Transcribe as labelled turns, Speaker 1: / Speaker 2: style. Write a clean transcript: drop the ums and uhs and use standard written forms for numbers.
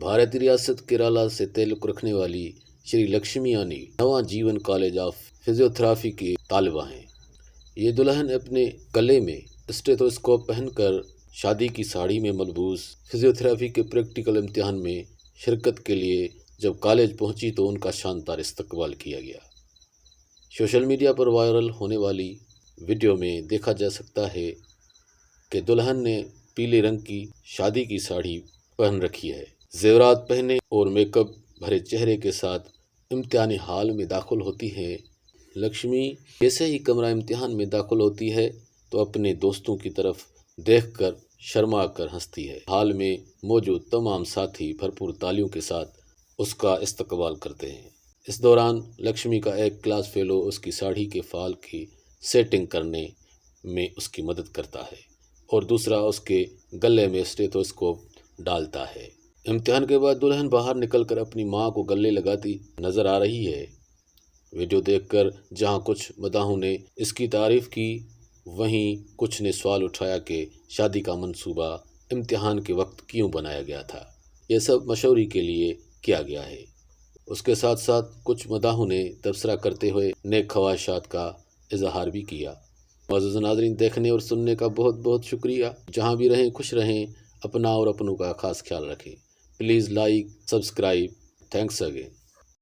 Speaker 1: भारतीय रियासत केरला से ताल्लुक़ रखने वाली श्री लक्ष्मी यानी नवा जीवन कॉलेज ऑफ फिजियोथेरेपी की तालिबा हैं। ये दुल्हन अपने गले में स्टेथोस्कोप पहनकर शादी की साड़ी में मलबूस फिजियोथेरेपी के प्रैक्टिकल इम्तिहान में शिरकत के लिए जब कॉलेज पहुंची तो उनका शानदार इस्तकबाल किया गया। सोशल मीडिया पर वायरल होने वाली वीडियो में देखा जा सकता है कि दुल्हन ने पीले रंग की शादी की साड़ी पहन रखी है, जेवरात पहने और मेकअप भरे चेहरे के साथ इम्तिहानी हाल में दाखिल होती है। लक्ष्मी जैसे ही कमरा इम्तिहान में दाखिल होती है तो अपने दोस्तों की तरफ देखकर शर्मा कर हंसती है। हाल में मौजूद तमाम साथी भरपूर तालियों के साथ उसका इस्तकबाल करते हैं। इस दौरान लक्ष्मी का एक क्लास फेलो उसकी साड़ी के फाल की सेटिंग करने में उसकी मदद करता है और दूसरा उसके गले में स्टेथोस्कोप डालता है। इम्तिहान के बाद दुल्हन बाहर निकलकर अपनी मां को गले लगाती नजर आ रही है। वीडियो देखकर जहां कुछ मदाहों ने इसकी तारीफ की, वहीं कुछ ने सवाल उठाया कि शादी का मंसूबा इम्तिहान के वक्त क्यों बनाया गया था। यह सब मशहूरी के लिए किया गया है। उसके साथ साथ कुछ मदाहों ने तबसरा करते हुए नेक ख्वाहिशात का इजहार भी किया। मुअज़्ज़ज़ नाज़रीन, देखने और सुनने का बहुत बहुत शुक्रिया। जहाँ भी रहें खुश रहें, अपना और अपनों का खास ख्याल रखें। Please like, subscribe. Thanks again.